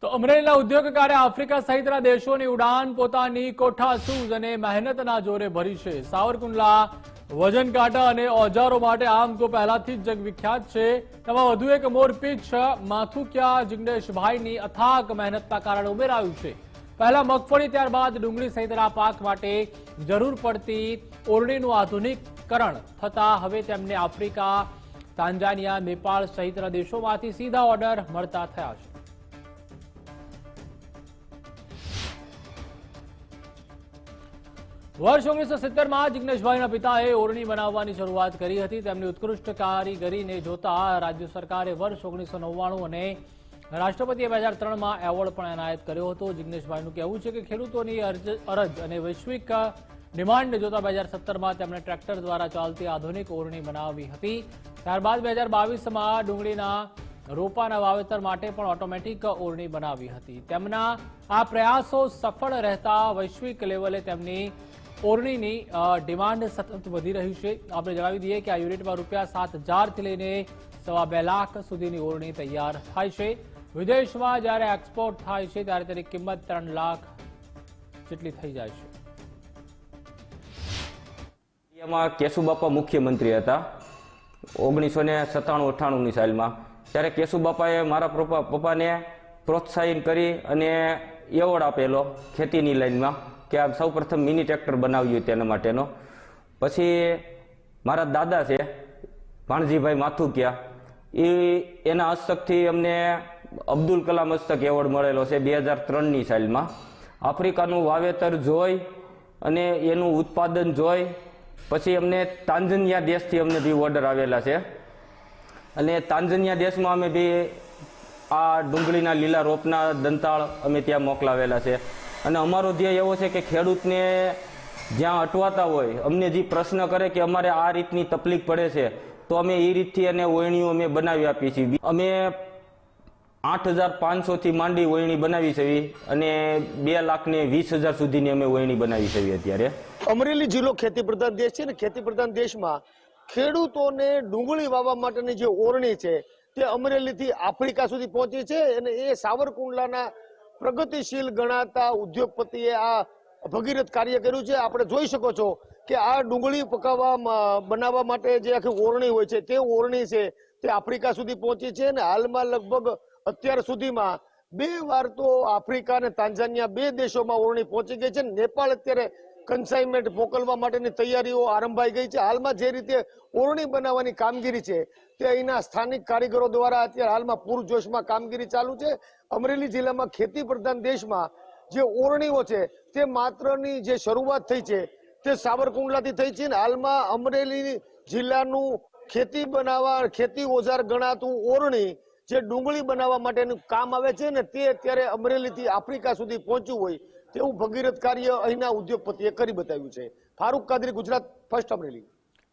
તો અમરેલીના ઉદ્યોગકારે આફ્રિકા સહિતના દેશોની ઉડાન પોતાની કોઠાસૂઝ અને મહેનતના જોરે ભરી છે। સાવરકુંડલા વજન કાંટા અને ઓજારો માટે આમ તો પહેલાથી જ જગવિખ્યાત છે। તેમાં વધુ એક મોરપીંછ માથુકિયા જિગ્નેશભાઈની અથાગ મહેનતના કારણે ઉમેરાયું છે। પહેલા મગફળી, ત્યારબાદ ડુંગળી સહિતના પાક માટે જરૂર પડતી ઓરડીનું આધુનિકરણ થતા હવે તેમને આફ્રિકા, તાંજાનિયા, નેપાળ સહિતના દેશોમાંથી સીધા ઓર્ડર મળતા થયા છે। વર્ષ 1970માં જિગ્નેશભાઈના પિતાએ ઓરણી બનાવવાની શરૂઆત કરી હતી। તેમની ઉત્કૃષ્ટ કારીગરીને જોતા રાજ્ય સરકારે વર્ષ 1999 અને રાષ્ટ્રપતિએ 2003માં એવોર્ડ પણ એનાયત કર્યો હતો। જિગ્નેશભાઈનું કહેવું છે કે ખેડૂતોની અરજ અને વૈશ્વિક ડિમાન્ડને જોતા 2017માં તેમણે ટ્રેક્ટર દ્વારા ચાલતી આધુનિક ઓરણી બનાવી હતી। ત્યારબાદ 2022માં ડુંગળીના રોપાના વાવેતર માટે પણ ઓટોમેટિક ઓરણી બનાવી હતી। તેમના આ પ્રયાસો સફળ રહેતા વૈશ્વિક લેવલે તેમની ઓરણીની ડિમાન્ડ સતત વધી રહી છે। આપણે જણાવી દઈએ કે આ યુનિટમાં ₹7,000થી લઈને ₹2.25 લાખ સુધીની ઓરણી તૈયાર થાય છે। વિદેશમાં જ્યારે એક્સપોર્ટ થાય છે ત્યારે તેની કિંમત 3 લાખ જેટલી થઈ જાય છે। એમાં કેશુબાપા મુખ્યમંત્રી હતા 1997-98ની સાલમાં। ત્યારે કેશુબાપાએ મારા પપ્પાને પ્રોત્સાહિત કરી અને એવોર્ડ આપેલો ખેતીની લાઈનમાં કે આ સૌ પ્રથમ મિની ટ્રેક્ટર બનાવ્યું તેના માટેનો। પછી મારા દાદા છે ભાણજીભાઈ માથુકિયા, એના હસ્તકથી અમને અબ્દુલ કલામ હસ્તક એવોર્ડ મળેલો છે 2003ની સાલમાં। આફ્રિકાનું વાવેતર જોઈ અને એનું ઉત્પાદન જોઈ પછી અમને તાંઝાનિયા દેશથી અમને બી ઓર્ડર આવેલા છે અને તાંઝાનિયા દેશમાં અમે બી આ ડુંગળીના લીલા રોપના દંતાળ અમે ત્યાં મોકલાવેલા છે। અને અમારો ધ્યેય એવો છે કે ખેડૂતને જ્યાં અટવાતા હોય, અમને જે પ્રશ્ન કરે કે અમારે આ રીતની તકલીફ પડે છે તો અમે એ રીતથી એને ઓયણીઓ અમે બનાવી આપીએ છીએ। અમે 8,500થી માંડી ઓયણી બનાવી છે અને 2,20,000 સુધીની અમે ઓયણી બનાવી છે અત્યારે। અમરેલી જિલ્લો ખેતી પ્રધાન દેશ છે ને, ખેતી પ્રધાન દેશમાં ખેડૂતોને ડુંગળી વાવવા માટેની જે ઓરણી છે તે અમરેલીથી આફ્રિકા સુધી પહોંચી છે અને એ સાવરકુંડલાના પ્રગતિશીલ ગણાતા ઉદ્યોગપતિએ આ ભગીરથ કાર્ય કર્યું છે। આપણે જોઈ શકો છો કે આ ડુંગળી બનાવવા માટે જે આખી ઓરણી હોય છે તે ઓરણી છે તે આફ્રિકા સુધી પહોંચી છે અને હાલમાં લગભગ અત્યાર સુધીમાં 2 વાર તો આફ્રિકા અને તાંઝાનિયા 2 દેશોમાં ઓરણી પહોંચી ગઈ છે। નેપાળ અત્યારે કન્સાઇનમેન્ટ મોકલવા માટેની તૈયારીઓ આરંભાઈ ગઈ છે। હાલમાં જે રીતે ઓરણી બનાવવાની કામગીરી છે તે અહીંના સ્થાનિક કારીગરો દ્વારા અત્યારે હાલમાં પૂરજોશમાં કામગીરી ચાલુ છે। અમરેલી જિલ્લામાં ખેતી પ્રધાન દેશમાં જે ઓરણીઓ છે તે માત્રની જે શરૂઆત થઈ છે તે સાવરકુંડલાથી થઈ છે અને હાલમાં અમરેલી જિલ્લાનું ખેતી ઓજાર ગણાતું ઓરણી જે ડુંગળી બનાવવા માટેનું કામ આવે છે ને તે અત્યારે અમરેલીથી આફ્રિકા સુધી પહોંચ્યું હોય તેવું ભગીરથ કાર્ય અહીંના ઉદ્યોગપતિએ કરી બતાવ્યું છે। ફારૂક કાદરી, ગુજરાત ફર્સ્ટ, અમરેલી।